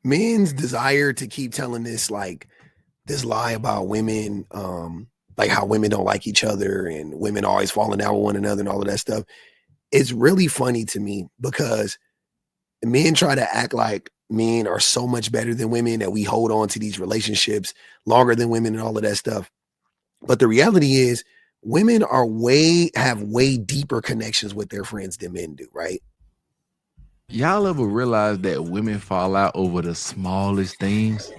men's desire to keep telling this lie about women, like how women don't like each other and women always falling out with one another and all of that stuff. It's really funny to me because men try to act like men are so much better than women that we hold on to these relationships longer than women and all of that stuff. But the reality is women have way deeper connections with their friends than men do, right? Y'all ever realize that women fall out over the smallest things?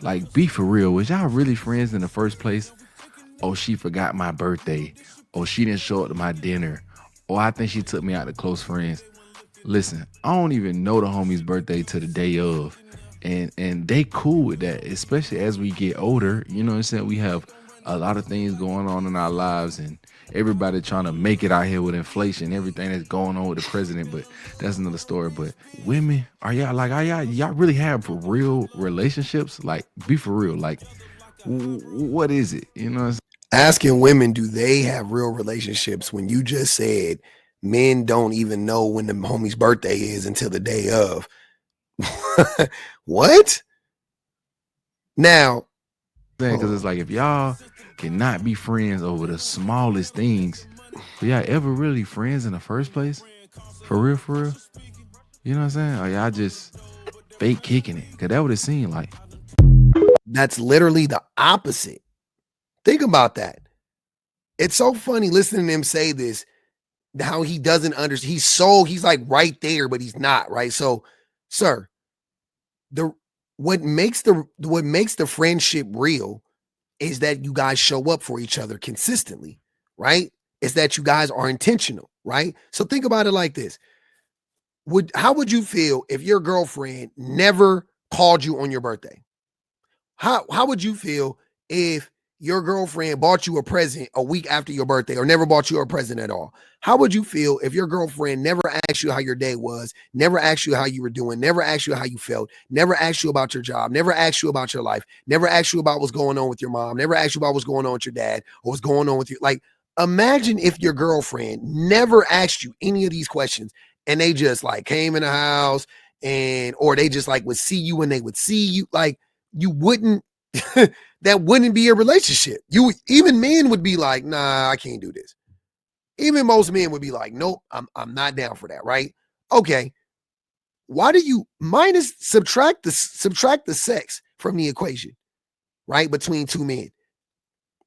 Like, be for real. Was y'all really friends in the first place? Oh, she forgot my birthday. Oh, she didn't show up to my dinner. Oh, I think she took me out to close friends. Listen, I don't even know the homie's birthday to the day of. And they cool with that, especially as we get older. You know what I'm saying? We have a lot of things going on in our lives and everybody trying to make it out here with inflation, everything that's going on with the president, but that's another story. But women, y'all really have real relationships? Like, be for real. Like, what is it? You know what I'm saying? Asking women, do they have real relationships when you just said men don't even know when the homie's birthday is until the day of? What? Now, Because it's like if y'all cannot be friends over the smallest things, were y'all ever really friends in the first place? For real, for real? You know what I'm saying? Or y'all just fake kicking it? Because that would it seemed like. that's literally the opposite. Think about that. It's so funny listening to him say this, how he doesn't understand. He's like right there, but he's not, right? So, sir, the what makes the friendship real is that you guys show up for each other consistently, right? It's that you guys are intentional, right? So think about it like this. How would you feel if your girlfriend never called you on your birthday? How would you feel if your girlfriend bought you a present a week after your birthday or never bought you a present at all? How would you feel if your girlfriend never asked you how your day was, never asked you how you were doing, never asked you how you felt, never asked you about your job, never asked you about your life, never asked you about what's going on with your mom, never asked you about what's going on with your dad or what's going on with you? Like, imagine if your girlfriend never asked you any of these questions and they just like came in the house or they just like would see you when they would see you. Like, you wouldn't that wouldn't be a relationship. Even men would be like, nah, I can't do this. Even most men would be like, nope, I'm not down for that, right? Okay. Why do you subtract the sex from the equation, right? Between two men.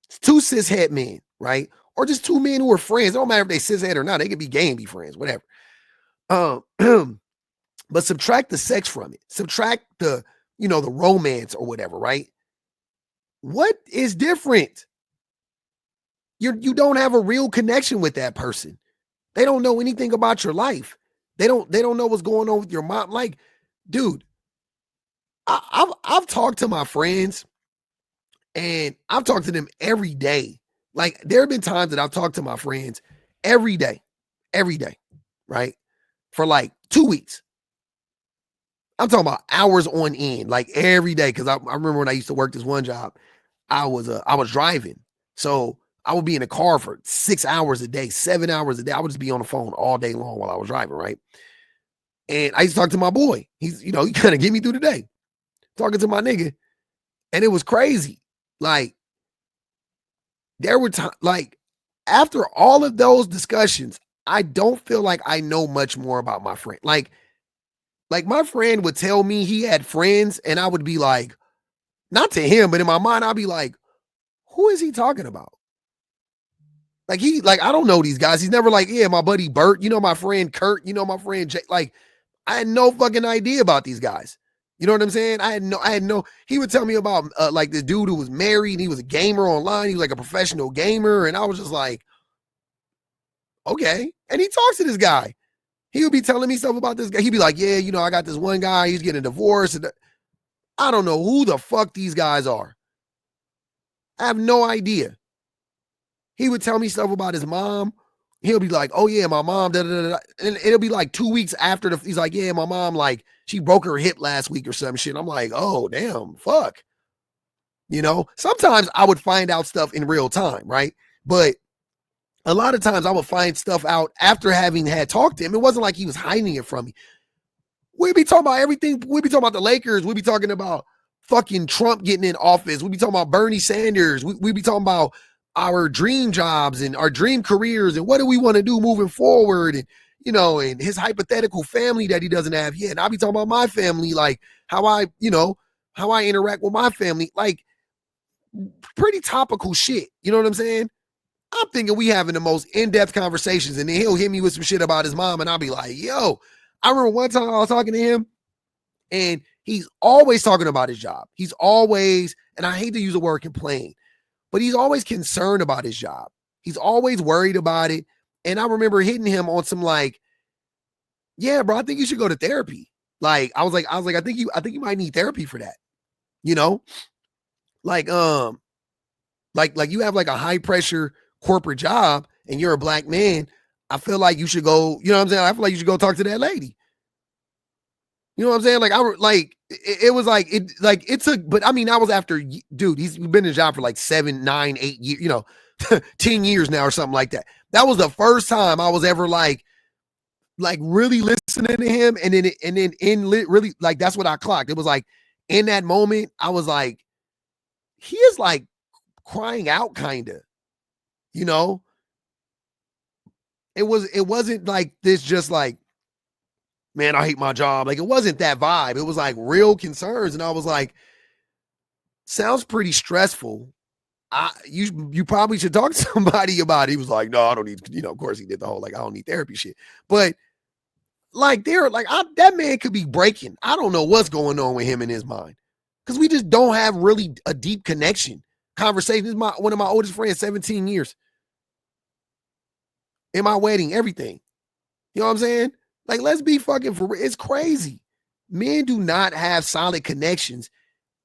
It's two cishet men, right? Or just two men who are friends. It don't matter if they cishet or not. They could be gay and be friends, whatever. But subtract the sex from it. Subtract the romance or whatever, right? What is different? You don't have a real connection with that person. They don't know anything about your life. They don't know what's going on with your mom. Like, dude, I've talked to my friends and I've talked to them every day. Like, there have been times that I've talked to my friends every day, right? For like 2 weeks. I'm talking about hours on end, like every day. Cause I remember when I used to work this one job, I was driving. So I would be in a car for 6 hours a day, 7 hours a day. I would just be on the phone all day long while I was driving, right? And I used to talk to my boy. He kind of get me through the day. Talking to my nigga. And it was crazy. Like, there were times, like, after all of those discussions, I don't feel like I know much more about my friend. Like my friend would tell me he had friends, and I would be like, not to him, but in my mind, I'd be like, who is he talking about? Like, I don't know these guys. He's never like, yeah, my buddy Bert, my friend Kurt, my friend Jake. Like, I had no fucking idea about these guys. You know what I'm saying? I had no, he would tell me about like this dude who was married and he was a gamer online. He was like a professional gamer. And I was just like, okay. And he talks to this guy. He would be telling me stuff about this guy. He'd be like, yeah, I got this one guy. He's getting a divorce. And I don't know who the fuck these guys are. I have no idea. He would tell me stuff about his mom. He'll be like, oh yeah, my mom, da, da, da, da. And it'll be like 2 weeks after he's like, yeah, my mom, like, she broke her hip last week or some shit. I'm like, oh, damn, fuck. Sometimes I would find out stuff in real time, right? But a lot of times I would find stuff out after having had talked to him. It wasn't like he was hiding it from me. We be talking about everything. We be talking about the Lakers. We be talking about fucking Trump getting in office. We be talking about Bernie Sanders. We be talking about our dream jobs and our dream careers and what do we want to do moving forward, and and his hypothetical family that he doesn't have yet. And I'll be talking about my family, like how I interact with my family, like pretty topical shit. You know what I'm saying? I'm thinking we having the most in-depth conversations, and then he'll hit me with some shit about his mom, and I'll be like, yo, I remember one time I was talking to him, and he's always talking about his job. He's always, and I hate to use the word complain, but he's always concerned about his job. He's always worried about it. And I remember hitting him on some like, yeah, bro, I think you should go to therapy. Like, I was like, I think you might need therapy for that. Like, like you have like a high pressure corporate job and you're a black man. I feel like you should go, you know what I'm saying? I feel like you should go talk to that lady. You know what I'm saying? Like, it was like, it took, but I mean, I was after, dude, he's been in his job for like 7, 9, 8 years, 10 years now or something like that. That was the first time I was ever like really listening to him. And then really, like, that's what I clocked. It was like, in that moment, I was like, he is like crying out kind of, it wasn't like this, just like, man, I hate my job. Like, it wasn't that vibe. It was like real concerns. And I was like, sounds pretty stressful. You probably should talk to somebody about it. He was like, no, I don't need, of course he did the whole, like, I don't need therapy shit. But like, that man could be breaking. I don't know what's going on with him in his mind. Because we just don't have really a deep connection. Conversation is one of my oldest friends, 17 years. In my wedding, everything. You know what I'm saying? Like, let's be fucking for real. It's crazy. Men do not have solid connections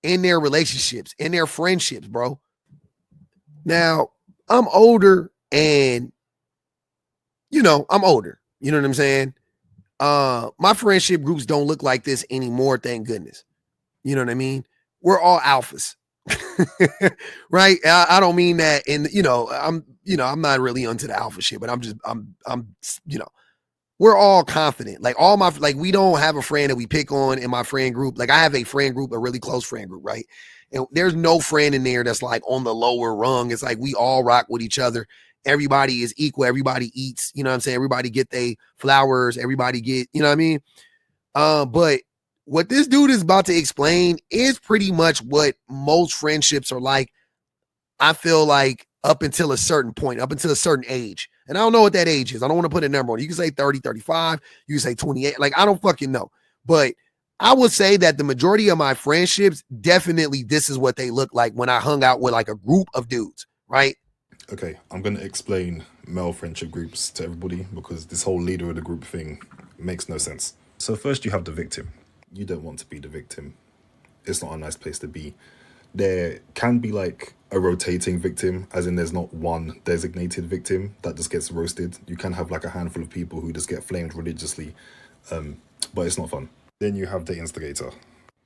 in their relationships, in their friendships, bro. Now, I'm older and, I'm older. You know what I'm saying? My friendship groups don't look like this anymore, thank goodness. You know what I mean? We're all alphas. Right? I don't mean that in, I'm not really into the alpha shit, but I'm we're all confident. Like, we don't have a friend that we pick on in my friend group. Like, I have a friend group, a really close friend group, right? And there's no friend in there that's like on the lower rung. It's like we all rock with each other. Everybody is equal. Everybody eats, you know what I'm saying? Everybody get their flowers. Everybody get, you know what I mean? But what this dude is about to explain is pretty much what most friendships are like. I feel like up until a certain point, up until a certain age. And I don't know what that age is. I don't want to put a number on it. You can say 30, 35. You can say 28. Like, I don't fucking know. But I would say that the majority of my friendships, definitely this is what they look like when I hung out with like a group of dudes, right? Okay, I'm going to explain male friendship groups to everybody because this whole leader of the group thing makes no sense. So first you have the victim. You don't want to be the victim. It's not a nice place to be. There can be like a rotating victim, as in there's not one designated victim that just gets roasted. You can have like a handful of people who just get flamed religiously, but it's not fun. Then you have the instigator.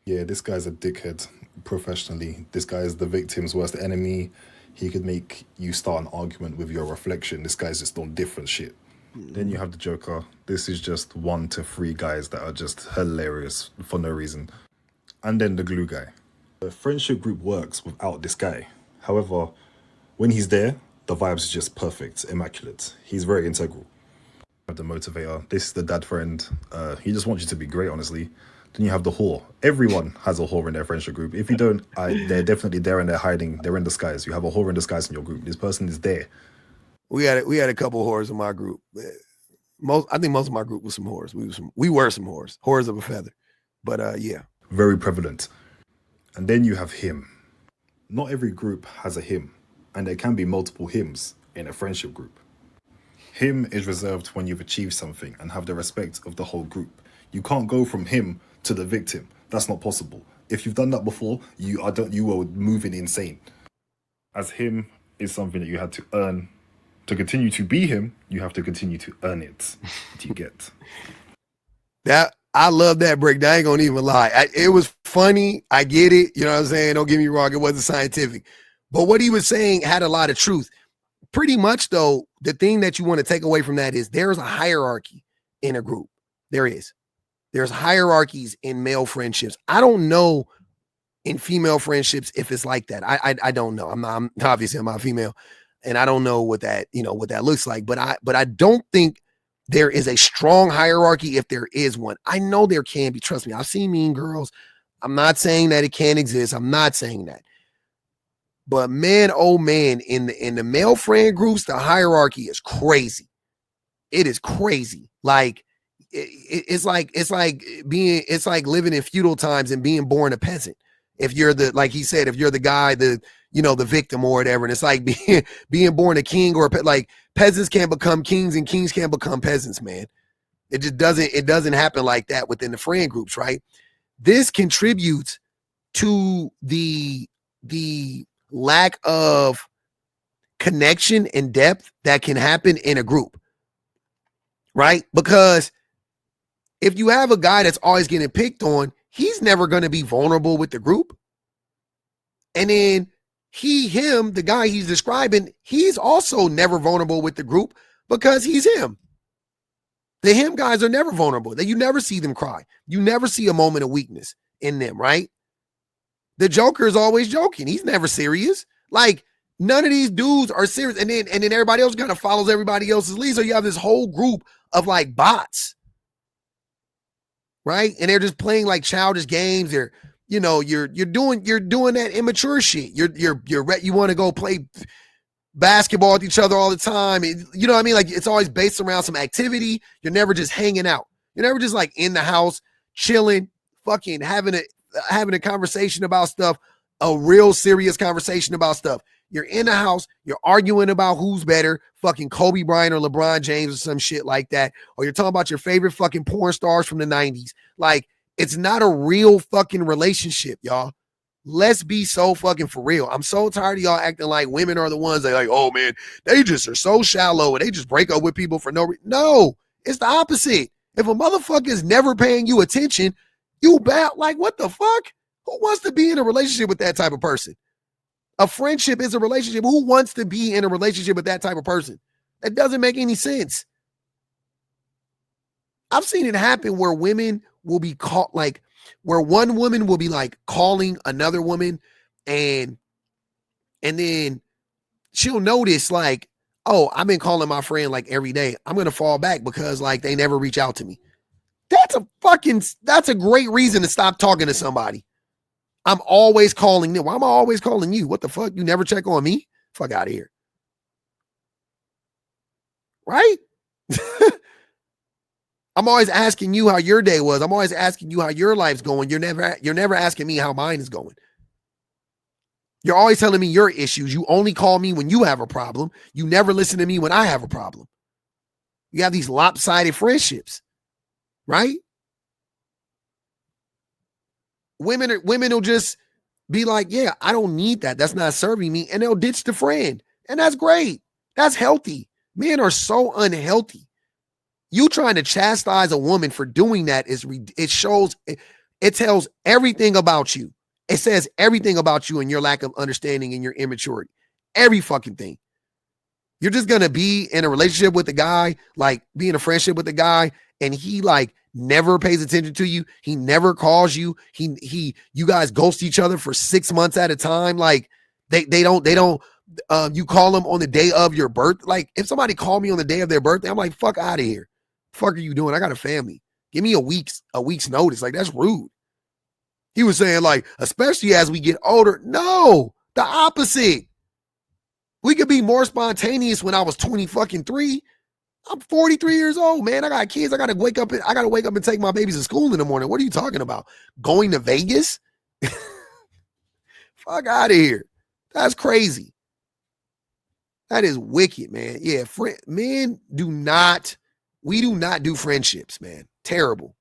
Yeah, this guy's a dickhead professionally. This guy is the victim's worst enemy. He could make you start an argument with your reflection. This guy's just on different shit. Then you have the Joker. This is just 1 to 3 guys that are just hilarious for no reason. And then the glue guy. The friendship group works without this guy. However, when he's there, the vibes are just perfect, immaculate. He's very integral. The motivator. This is the dad friend. He just wants you to be great, honestly. Then you have the whore. Everyone has a whore in their friendship group. If you don't, they're definitely there and they're hiding. They're in disguise. You have a whore in disguise in your group. This person is there. We had a couple of whores in my group. I think most of my group was some whores. We were some whores. Whores of a feather. But yeah. Very prevalent. And then you have him. Not every group has a him, and there can be multiple hims in a friendship group. Him is reserved when you've achieved something and have the respect of the whole group. You can't go from him to the victim. That's not possible. If you've done that before, you are moving insane. As him is something that you had to earn. To continue to be him, you have to continue to earn it. Do you get? I love that breakdown. I ain't gonna even lie. It was funny. I get it. You know what I'm saying? Don't get me wrong. It wasn't scientific. But what he was saying had a lot of truth. Pretty much, though, the thing that you want to take away from that is there's a hierarchy in a group. There is. There's hierarchies in male friendships. I don't know in female friendships if it's like that. I don't know. I'm obviously I'm not female, and I don't know what that looks like. But I don't think there is a strong hierarchy if there is one. I know there can be. Trust me, I've seen Mean Girls. I'm not saying that it can't exist. I'm not saying that. But man, oh man, in the male friend groups, the hierarchy is crazy. It is crazy. Like it's like living in feudal times and being born a peasant. If you're like he said, if you're the guy, the victim or whatever, and it's like being born a king or like peasants can't become kings and kings can't become peasants, man. It just doesn't happen like that within the friend groups, right? This contributes to the lack of connection and depth that can happen in a group, right? Because if you have a guy that's always getting picked on, he's never going to be vulnerable with the group. And then him, the guy he's describing, he's also never vulnerable with the group because he's him. The him guys are never vulnerable. You never see them cry. You never see a moment of weakness in them, right? The Joker is always joking. He's never serious. Like, none of these dudes are serious. And then everybody else kind of follows everybody else's lead. So you have this whole group of like bots, right? And they're just playing like childish games. They're, you're doing that immature shit. You want to go play basketball with each other all the time. You know what I mean? Like, it's always based around some activity. You're never just hanging out. You're never just like in the house, chilling, fucking having a conversation about stuff, a real serious conversation about stuff. You're in the house, you're arguing about who's better, fucking Kobe Bryant or LeBron James or some shit like that. Or you're talking about your favorite fucking porn stars from the 90s. Like, it's not a real fucking relationship, y'all. Let's be so fucking for real. I'm so tired of y'all acting like women are the ones that like, oh man, they just are so shallow and they just break up with people for no reason. No, it's the opposite. If a motherfucker is never paying you attention, you bad. Like, what the fuck? Who wants to be in a relationship with that type of person? A friendship is a relationship. Who wants to be in a relationship with that type of person? That doesn't make any sense. I've seen it happen where women will be caught, like, where one woman will be like calling another woman and then she'll notice like, oh, I've been calling my friend like every day. I'm going to fall back because like they never reach out to me. That's a great reason to stop talking to somebody. I'm always calling them. Why am I always calling you? What the fuck? You never check on me? Fuck out of here. Right? I'm always asking you how your day was. I'm always asking you how your life's going. You're never asking me how mine is going. You're always telling me your issues. You only call me when you have a problem. You never listen to me when I have a problem. You have these lopsided friendships, right? Women will just be like, yeah, I don't need that. That's not serving me. And they'll ditch the friend. And that's great. That's healthy. Men are so unhealthy. You trying to chastise a woman for doing that it tells everything about you. It says everything about you and your lack of understanding and your immaturity. Every fucking thing. You're just going to be in a relationship with a guy, like be in a friendship with a guy, and he like never pays attention to you. He never calls you. You guys ghost each other for 6 months at a time. Like they don't, you call them on the day of your birth. Like if somebody called me on the day of their birthday, I'm like, fuck out of here. Fuck are you doing? I got a family. Give me a week's notice. Like, that's rude. He was saying like, especially as we get older. No, the opposite. We could be more spontaneous when I was 23. I'm 43 years old, man. I got kids. I gotta wake up and take my babies to school in the morning. What are you talking about? Going to Vegas? Fuck out of here. That's crazy. That is wicked, man. Yeah, we do not do friendships, man. Terrible.